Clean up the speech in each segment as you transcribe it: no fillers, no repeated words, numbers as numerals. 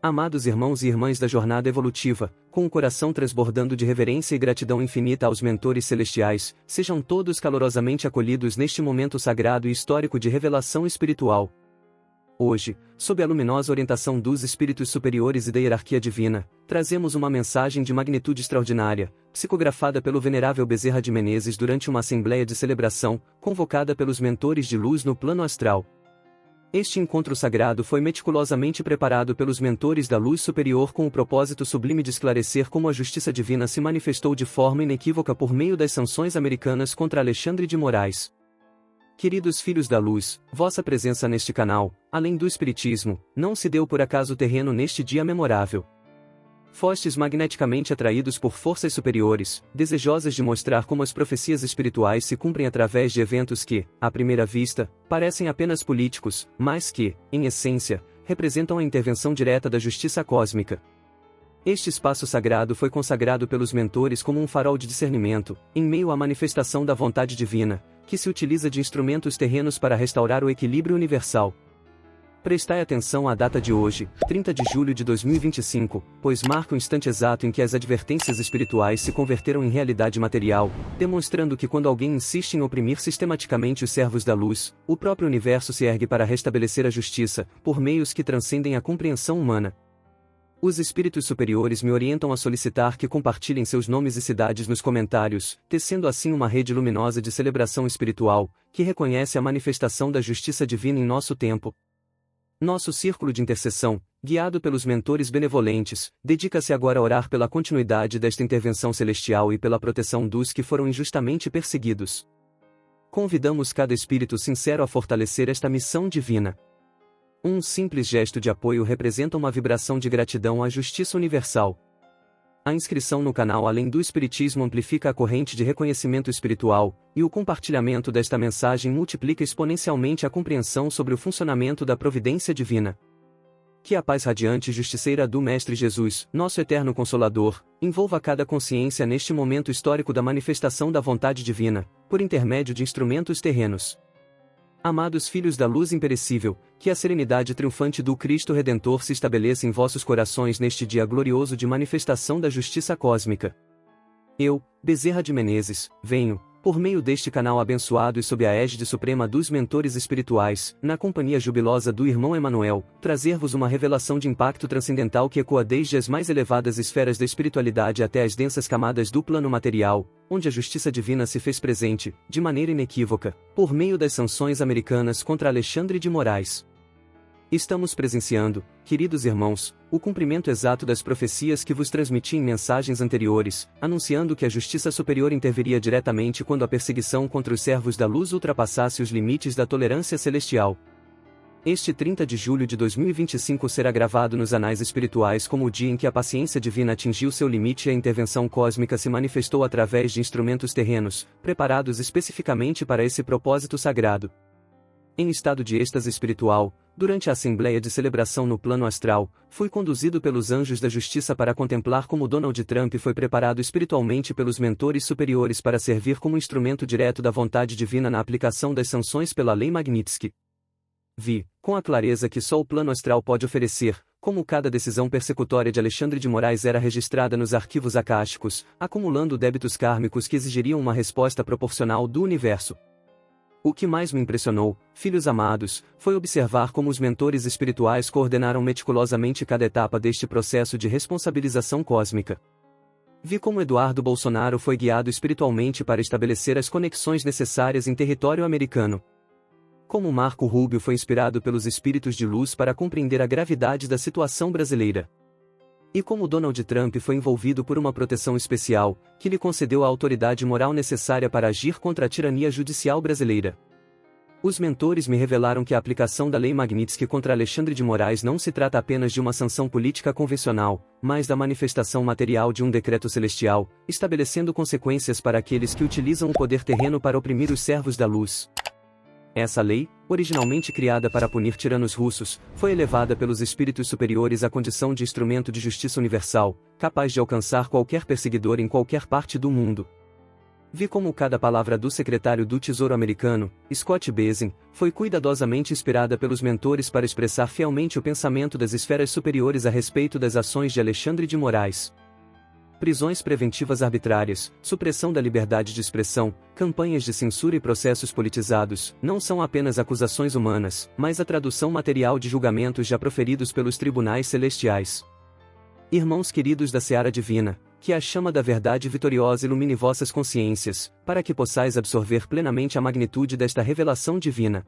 Amados irmãos e irmãs da jornada evolutiva, com o coração transbordando de reverência e gratidão infinita aos mentores celestiais, sejam todos calorosamente acolhidos neste momento sagrado e histórico de revelação espiritual. Hoje, sob a luminosa orientação dos espíritos superiores e da hierarquia divina, trazemos uma mensagem de magnitude extraordinária, psicografada pelo venerável Bezerra de Menezes durante uma assembleia de celebração, convocada pelos mentores de luz no plano astral. Este encontro sagrado foi meticulosamente preparado pelos mentores da luz superior com o propósito sublime de esclarecer como a justiça divina se manifestou de forma inequívoca por meio das sanções americanas contra Alexandre de Moraes. Queridos filhos da luz, vossa presença neste canal, além do espiritismo, não se deu por acaso terreno neste dia memorável. Fostes magneticamente atraídos por forças superiores, desejosas de mostrar como as profecias espirituais se cumprem através de eventos que, à primeira vista, parecem apenas políticos, mas que, em essência, representam a intervenção direta da justiça cósmica. Este espaço sagrado foi consagrado pelos mentores como um farol de discernimento, em meio à manifestação da vontade divina, que se utiliza de instrumentos terrenos para restaurar o equilíbrio universal. Prestai atenção à data de hoje, 30 de julho de 2025, pois marca o instante exato em que as advertências espirituais se converteram em realidade material, demonstrando que quando alguém insiste em oprimir sistematicamente os servos da luz, o próprio universo se ergue para restabelecer a justiça, por meios que transcendem a compreensão humana. Os espíritos superiores me orientam a solicitar que compartilhem seus nomes e cidades nos comentários, tecendo assim uma rede luminosa de celebração espiritual, que reconhece a manifestação da justiça divina em nosso tempo. Nosso círculo de intercessão, guiado pelos mentores benevolentes, dedica-se agora a orar pela continuidade desta intervenção celestial e pela proteção dos que foram injustamente perseguidos. Convidamos cada espírito sincero a fortalecer esta missão divina. Um simples gesto de apoio representa uma vibração de gratidão à justiça universal. A inscrição no canal Além do Espiritismo amplifica a corrente de reconhecimento espiritual, e o compartilhamento desta mensagem multiplica exponencialmente a compreensão sobre o funcionamento da providência divina. Que a paz radiante e justiceira do Mestre Jesus, nosso eterno Consolador, envolva cada consciência neste momento histórico da manifestação da vontade divina, por intermédio de instrumentos terrenos. Amados filhos da luz imperecível, que a serenidade triunfante do Cristo Redentor se estabeleça em vossos corações neste dia glorioso de manifestação da justiça cósmica. Eu, Bezerra de Menezes, venho, por meio deste canal abençoado e sob a égide suprema dos mentores espirituais, na companhia jubilosa do irmão Emanuel, trazer-vos uma revelação de impacto transcendental que ecoa desde as mais elevadas esferas da espiritualidade até as densas camadas do plano material, onde a justiça divina se fez presente, de maneira inequívoca, por meio das sanções americanas contra Alexandre de Moraes. Estamos presenciando, queridos irmãos, o cumprimento exato das profecias que vos transmiti em mensagens anteriores, anunciando que a justiça superior interviria diretamente quando a perseguição contra os servos da luz ultrapassasse os limites da tolerância celestial. Este 30 de julho de 2025 será gravado nos anais espirituais como o dia em que a paciência divina atingiu seu limite e a intervenção cósmica se manifestou através de instrumentos terrenos, preparados especificamente para esse propósito sagrado. Em estado de êxtase espiritual, durante a assembleia de celebração no plano astral, fui conduzido pelos anjos da justiça para contemplar como Donald Trump foi preparado espiritualmente pelos mentores superiores para servir como instrumento direto da vontade divina na aplicação das sanções pela Lei Magnitsky. Vi, com a clareza que só o plano astral pode oferecer, como cada decisão persecutória de Alexandre de Moraes era registrada nos arquivos akáshicos, acumulando débitos kármicos que exigiriam uma resposta proporcional do universo. O que mais me impressionou, filhos amados, foi observar como os mentores espirituais coordenaram meticulosamente cada etapa deste processo de responsabilização cósmica. Vi como Eduardo Bolsonaro foi guiado espiritualmente para estabelecer as conexões necessárias em território americano. Como Marco Rubio foi inspirado pelos espíritos de luz para compreender a gravidade da situação brasileira. E como Donald Trump foi envolvido por uma proteção especial, que lhe concedeu a autoridade moral necessária para agir contra a tirania judicial brasileira. Os mentores me revelaram que a aplicação da Lei Magnitsky contra Alexandre de Moraes não se trata apenas de uma sanção política convencional, mas da manifestação material de um decreto celestial, estabelecendo consequências para aqueles que utilizam o poder terreno para oprimir os servos da luz. Essa lei, originalmente criada para punir tiranos russos, foi elevada pelos espíritos superiores à condição de instrumento de justiça universal, capaz de alcançar qualquer perseguidor em qualquer parte do mundo. Vi como cada palavra do secretário do Tesouro americano, Scott Bessent, foi cuidadosamente inspirada pelos mentores para expressar fielmente o pensamento das esferas superiores a respeito das ações de Alexandre de Moraes. Prisões preventivas arbitrárias, supressão da liberdade de expressão, campanhas de censura e processos politizados, não são apenas acusações humanas, mas a tradução material de julgamentos já proferidos pelos tribunais celestiais. Irmãos queridos da seara divina, que a chama da verdade vitoriosa ilumine vossas consciências, para que possais absorver plenamente a magnitude desta revelação divina.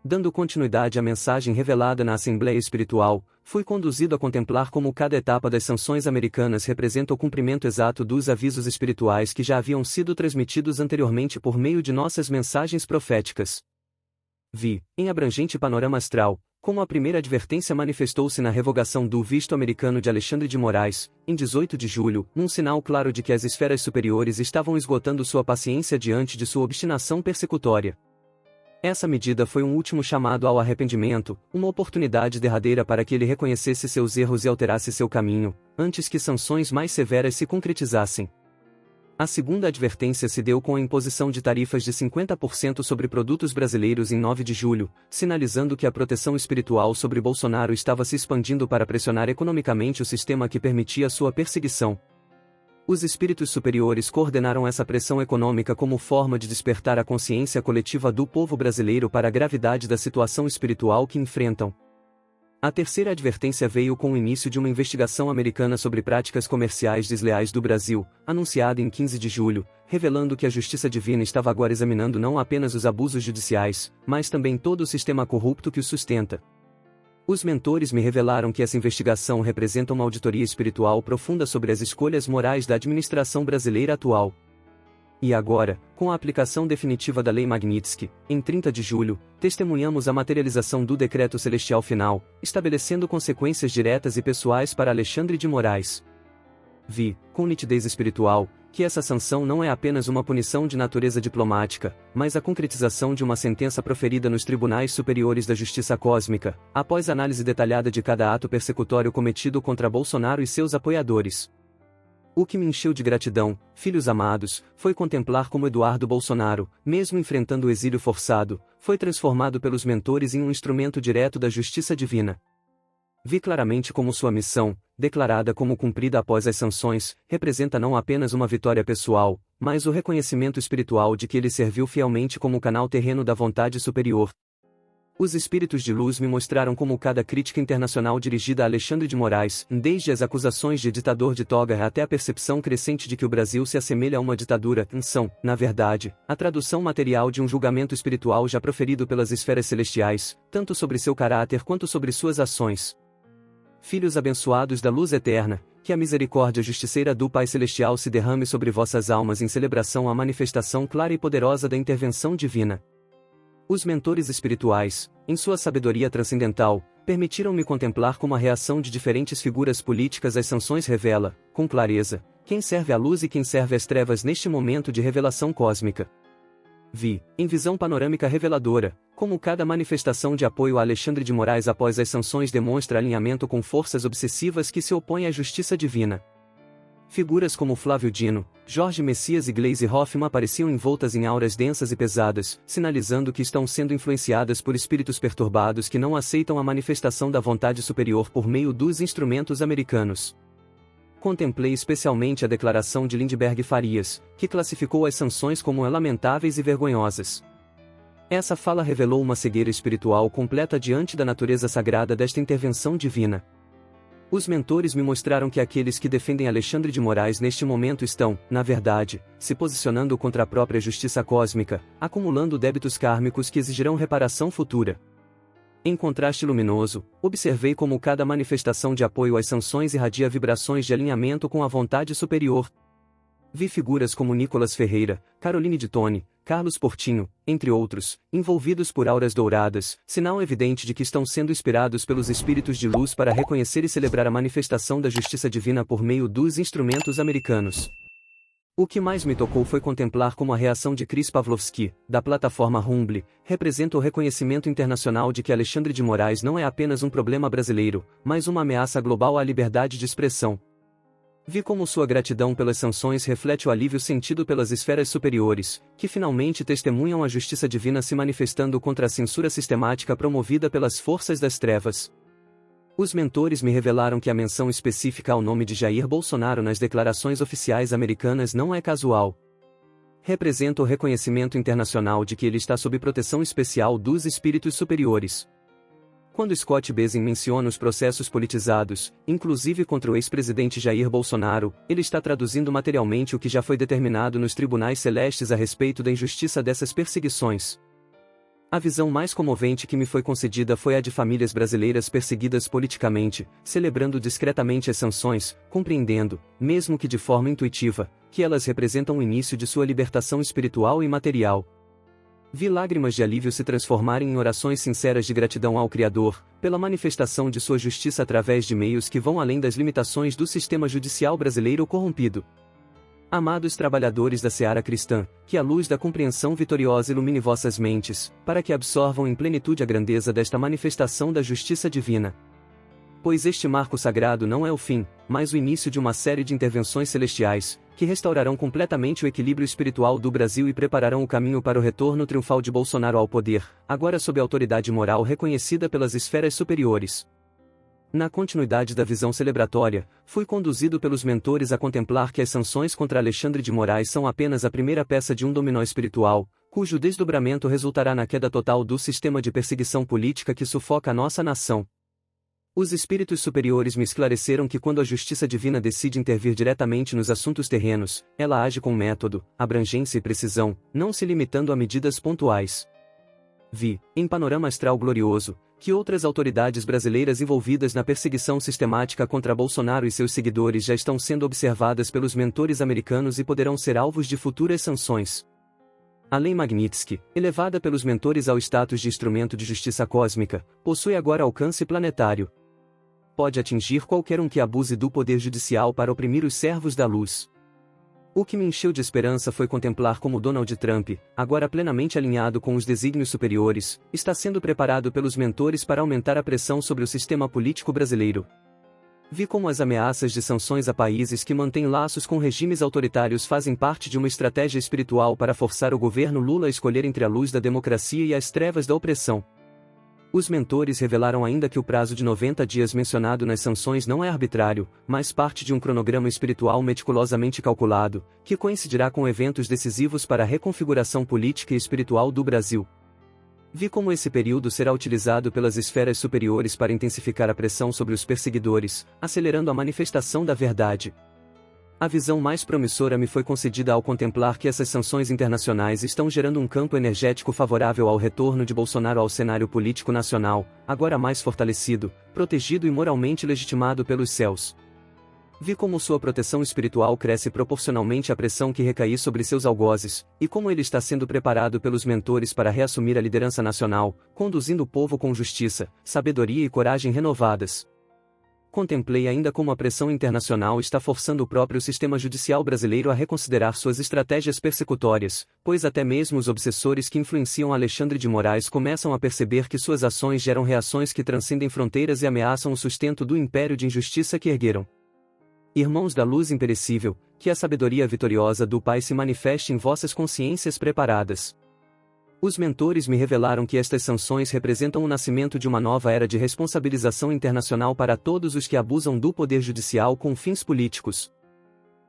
Dando continuidade à mensagem revelada na Assembleia Espiritual, fui conduzido a contemplar como cada etapa das sanções americanas representa o cumprimento exato dos avisos espirituais que já haviam sido transmitidos anteriormente por meio de nossas mensagens proféticas. Vi, em abrangente panorama astral, como a primeira advertência manifestou-se na revogação do visto americano de Alexandre de Moraes, em 18 de julho, num sinal claro de que as esferas superiores estavam esgotando sua paciência diante de sua obstinação persecutória. Essa medida foi um último chamado ao arrependimento, uma oportunidade derradeira para que ele reconhecesse seus erros e alterasse seu caminho, antes que sanções mais severas se concretizassem. A segunda advertência se deu com a imposição de tarifas de 50% sobre produtos brasileiros em 9 de julho, sinalizando que a proteção espiritual sobre Bolsonaro estava se expandindo para pressionar economicamente o sistema que permitia sua perseguição. Os espíritos superiores coordenaram essa pressão econômica como forma de despertar a consciência coletiva do povo brasileiro para a gravidade da situação espiritual que enfrentam. A terceira advertência veio com o início de uma investigação americana sobre práticas comerciais desleais do Brasil, anunciada em 15 de julho, revelando que a Justiça Divina estava agora examinando não apenas os abusos judiciais, mas também todo o sistema corrupto que os sustenta. Os mentores me revelaram que essa investigação representa uma auditoria espiritual profunda sobre as escolhas morais da administração brasileira atual. E agora, com a aplicação definitiva da Lei Magnitsky, em 30 de julho, testemunhamos a materialização do decreto celestial final, estabelecendo consequências diretas e pessoais para Alexandre de Moraes. Vi, com nitidez espiritual, que essa sanção não é apenas uma punição de natureza diplomática, mas a concretização de uma sentença proferida nos tribunais superiores da justiça cósmica, após análise detalhada de cada ato persecutório cometido contra Bolsonaro e seus apoiadores. O que me encheu de gratidão, filhos amados, foi contemplar como Eduardo Bolsonaro, mesmo enfrentando o exílio forçado, foi transformado pelos mentores em um instrumento direto da justiça divina. Vi claramente como sua missão, declarada como cumprida após as sanções, representa não apenas uma vitória pessoal, mas o reconhecimento espiritual de que ele serviu fielmente como canal terreno da vontade superior. Os espíritos de luz me mostraram como cada crítica internacional dirigida a Alexandre de Moraes, desde as acusações de ditador de toga até a percepção crescente de que o Brasil se assemelha a uma ditadura, são, na verdade, a tradução material de um julgamento espiritual já proferido pelas esferas celestiais, tanto sobre seu caráter quanto sobre suas ações. Filhos abençoados da luz eterna, que a misericórdia justiceira do Pai Celestial se derrame sobre vossas almas em celebração à manifestação clara e poderosa da intervenção divina. Os mentores espirituais, em sua sabedoria transcendental, permitiram-me contemplar como a reação de diferentes figuras políticas às sanções revela, com clareza, quem serve à luz e quem serve às trevas neste momento de revelação cósmica. Vi, em visão panorâmica reveladora, como cada manifestação de apoio a Alexandre de Moraes após as sanções demonstra alinhamento com forças obsessivas que se opõem à justiça divina. Figuras como Flávio Dino, Jorge Messias e Gleisi Hoffmann apareciam envoltas em auras densas e pesadas, sinalizando que estão sendo influenciadas por espíritos perturbados que não aceitam a manifestação da vontade superior por meio dos instrumentos americanos. Contemplei especialmente a declaração de Lindbergh Farias, que classificou as sanções como lamentáveis e vergonhosas. Essa fala revelou uma cegueira espiritual completa diante da natureza sagrada desta intervenção divina. Os mentores me mostraram que aqueles que defendem Alexandre de Moraes neste momento estão, na verdade, se posicionando contra a própria justiça cósmica, acumulando débitos kármicos que exigirão reparação futura. Em contraste luminoso, observei como cada manifestação de apoio às sanções irradia vibrações de alinhamento com a vontade superior. Vi figuras como Nicolas Ferreira, Caroline de Tone, Carlos Portinho, entre outros, envolvidos por auras douradas, sinal evidente de que estão sendo inspirados pelos espíritos de luz para reconhecer e celebrar a manifestação da justiça divina por meio dos instrumentos americanos. O que mais me tocou foi contemplar como a reação de Chris Pavlovski, da plataforma Rumble, representa o reconhecimento internacional de que Alexandre de Moraes não é apenas um problema brasileiro, mas uma ameaça global à liberdade de expressão. Vi como sua gratidão pelas sanções reflete o alívio sentido pelas esferas superiores, que finalmente testemunham a justiça divina se manifestando contra a censura sistemática promovida pelas forças das trevas. Os mentores me revelaram que a menção específica ao nome de Jair Bolsonaro nas declarações oficiais americanas não é casual. Representa o reconhecimento internacional de que ele está sob proteção especial dos espíritos superiores. Quando Scott Bessent menciona os processos politizados, inclusive contra o ex-presidente Jair Bolsonaro, ele está traduzindo materialmente o que já foi determinado nos tribunais celestes a respeito da injustiça dessas perseguições. A visão mais comovente que me foi concedida foi a de famílias brasileiras perseguidas politicamente, celebrando discretamente as sanções, compreendendo, mesmo que de forma intuitiva, que elas representam o início de sua libertação espiritual e material. Vi lágrimas de alívio se transformarem em orações sinceras de gratidão ao Criador, pela manifestação de sua justiça através de meios que vão além das limitações do sistema judicial brasileiro corrompido. Amados trabalhadores da seara cristã, que a luz da compreensão vitoriosa ilumine vossas mentes, para que absorvam em plenitude a grandeza desta manifestação da justiça divina. Pois este marco sagrado não é o fim, mas o início de uma série de intervenções celestiais, que restaurarão completamente o equilíbrio espiritual do Brasil e prepararão o caminho para o retorno triunfal de Bolsonaro ao poder, agora sob a autoridade moral reconhecida pelas esferas superiores. Na continuidade da visão celebratória, fui conduzido pelos mentores a contemplar que as sanções contra Alexandre de Moraes são apenas a primeira peça de um dominó espiritual, cujo desdobramento resultará na queda total do sistema de perseguição política que sufoca a nossa nação. Os espíritos superiores me esclareceram que quando a justiça divina decide intervir diretamente nos assuntos terrenos, ela age com método, abrangência e precisão, não se limitando a medidas pontuais. Vi, em panorama astral glorioso, que outras autoridades brasileiras envolvidas na perseguição sistemática contra Bolsonaro e seus seguidores já estão sendo observadas pelos mentores americanos e poderão ser alvos de futuras sanções. A Lei Magnitsky, elevada pelos mentores ao status de instrumento de justiça cósmica, possui agora alcance planetário. Pode atingir qualquer um que abuse do poder judicial para oprimir os servos da luz. O que me encheu de esperança foi contemplar como Donald Trump, agora plenamente alinhado com os desígnios superiores, está sendo preparado pelos mentores para aumentar a pressão sobre o sistema político brasileiro. Vi como as ameaças de sanções a países que mantêm laços com regimes autoritários fazem parte de uma estratégia espiritual para forçar o governo Lula a escolher entre a luz da democracia e as trevas da opressão. Os mentores revelaram ainda que o prazo de 90 dias mencionado nas sanções não é arbitrário, mas parte de um cronograma espiritual meticulosamente calculado, que coincidirá com eventos decisivos para a reconfiguração política e espiritual do Brasil. Vi como esse período será utilizado pelas esferas superiores para intensificar a pressão sobre os perseguidores, acelerando a manifestação da verdade. A visão mais promissora me foi concedida ao contemplar que essas sanções internacionais estão gerando um campo energético favorável ao retorno de Bolsonaro ao cenário político nacional, agora mais fortalecido, protegido e moralmente legitimado pelos céus. Vi como sua proteção espiritual cresce proporcionalmente à pressão que recai sobre seus algozes, e como ele está sendo preparado pelos mentores para reassumir a liderança nacional, conduzindo o povo com justiça, sabedoria e coragem renovadas. Contemplei ainda como a pressão internacional está forçando o próprio sistema judicial brasileiro a reconsiderar suas estratégias persecutórias, pois até mesmo os obsessores que influenciam Alexandre de Moraes começam a perceber que suas ações geram reações que transcendem fronteiras e ameaçam o sustento do império de injustiça que ergueram. Irmãos da luz imperecível, que a sabedoria vitoriosa do Pai se manifeste em vossas consciências preparadas. Os mentores me revelaram que estas sanções representam o nascimento de uma nova era de responsabilização internacional para todos os que abusam do poder judicial com fins políticos.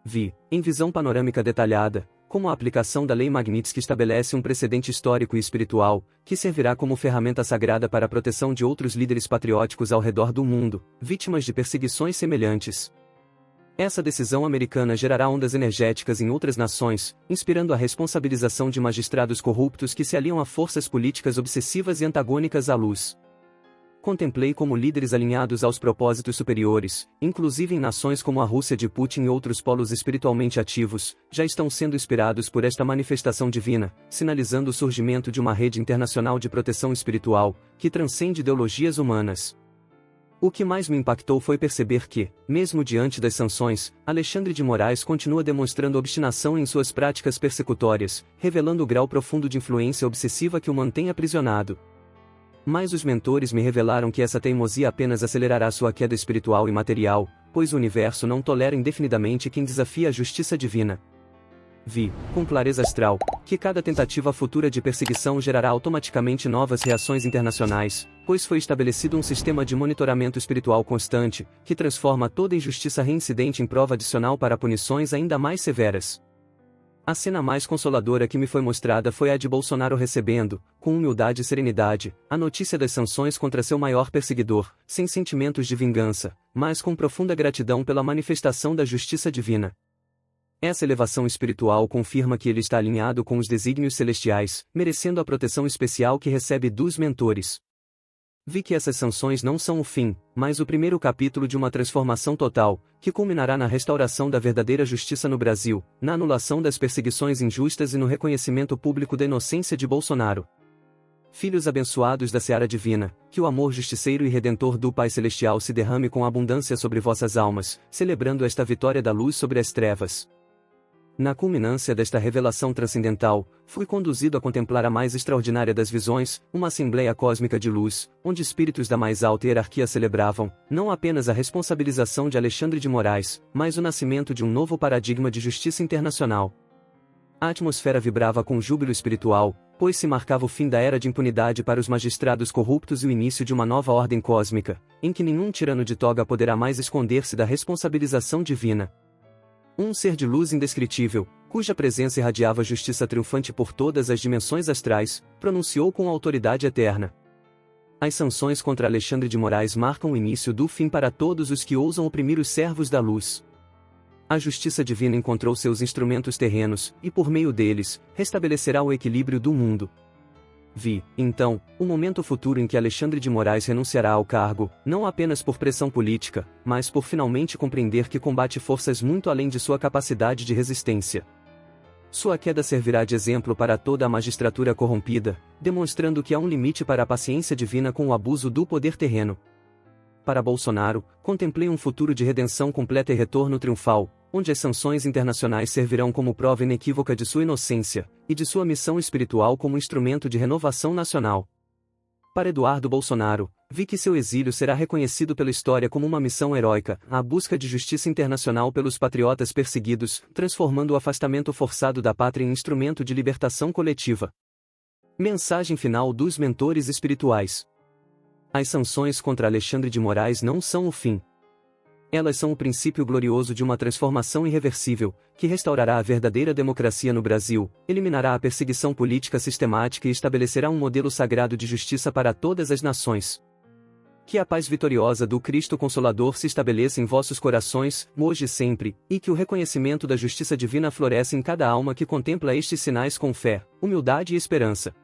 Vi, em visão panorâmica detalhada, como a aplicação da Lei Magnitsky estabelece um precedente histórico e espiritual, que servirá como ferramenta sagrada para a proteção de outros líderes patrióticos ao redor do mundo, vítimas de perseguições semelhantes. Essa decisão americana gerará ondas energéticas em outras nações, inspirando a responsabilização de magistrados corruptos que se aliam a forças políticas obsessivas e antagônicas à luz. Contemplei como líderes alinhados aos propósitos superiores, inclusive em nações como a Rússia de Putin e outros polos espiritualmente ativos, já estão sendo inspirados por esta manifestação divina, sinalizando o surgimento de uma rede internacional de proteção espiritual, que transcende ideologias humanas. O que mais me impactou foi perceber que, mesmo diante das sanções, Alexandre de Moraes continua demonstrando obstinação em suas práticas persecutórias, revelando o grau profundo de influência obsessiva que o mantém aprisionado. Mas os mentores me revelaram que essa teimosia apenas acelerará sua queda espiritual e material, pois o universo não tolera indefinidamente quem desafia a justiça divina. Vi, com clareza astral, que cada tentativa futura de perseguição gerará automaticamente novas reações internacionais, pois foi estabelecido um sistema de monitoramento espiritual constante, que transforma toda injustiça reincidente em prova adicional para punições ainda mais severas. A cena mais consoladora que me foi mostrada foi a de Bolsonaro recebendo, com humildade e serenidade, a notícia das sanções contra seu maior perseguidor, sem sentimentos de vingança, mas com profunda gratidão pela manifestação da justiça divina. Essa elevação espiritual confirma que ele está alinhado com os desígnios celestiais, merecendo a proteção especial que recebe dos mentores. Vi que essas sanções não são o fim, mas o primeiro capítulo de uma transformação total, que culminará na restauração da verdadeira justiça no Brasil, na anulação das perseguições injustas e no reconhecimento público da inocência de Bolsonaro. Filhos abençoados da seara divina, que o amor justiceiro e redentor do Pai Celestial se derrame com abundância sobre vossas almas, celebrando esta vitória da luz sobre as trevas. Na culminância desta revelação transcendental, fui conduzido a contemplar a mais extraordinária das visões, uma assembleia cósmica de luz, onde espíritos da mais alta hierarquia celebravam, não apenas a responsabilização de Alexandre de Moraes, mas o nascimento de um novo paradigma de justiça internacional. A atmosfera vibrava com júbilo espiritual, pois se marcava o fim da era de impunidade para os magistrados corruptos e o início de uma nova ordem cósmica, em que nenhum tirano de toga poderá mais esconder-se da responsabilização divina. Um ser de luz indescritível, cuja presença irradiava justiça triunfante por todas as dimensões astrais, pronunciou com autoridade eterna. As sanções contra Alexandre de Moraes marcam o início do fim para todos os que ousam oprimir os servos da luz. A justiça divina encontrou seus instrumentos terrenos, e por meio deles, restabelecerá o equilíbrio do mundo. Vi, então, o momento futuro em que Alexandre de Moraes renunciará ao cargo, não apenas por pressão política, mas por finalmente compreender que combate forças muito além de sua capacidade de resistência. Sua queda servirá de exemplo para toda a magistratura corrompida, demonstrando que há um limite para a paciência divina com o abuso do poder terreno. Para Bolsonaro, contemplei um futuro de redenção completa e retorno triunfal, onde as sanções internacionais servirão como prova inequívoca de sua inocência, e de sua missão espiritual como instrumento de renovação nacional. Para Eduardo Bolsonaro, vi que seu exílio será reconhecido pela história como uma missão heróica, a busca de justiça internacional pelos patriotas perseguidos, transformando o afastamento forçado da pátria em instrumento de libertação coletiva. Mensagem final dos mentores espirituais. As sanções contra Alexandre de Moraes não são o fim. Elas são o princípio glorioso de uma transformação irreversível, que restaurará a verdadeira democracia no Brasil, eliminará a perseguição política sistemática e estabelecerá um modelo sagrado de justiça para todas as nações. Que a paz vitoriosa do Cristo Consolador se estabeleça em vossos corações, hoje e sempre, e que o reconhecimento da justiça divina floresça em cada alma que contempla estes sinais com fé, humildade e esperança.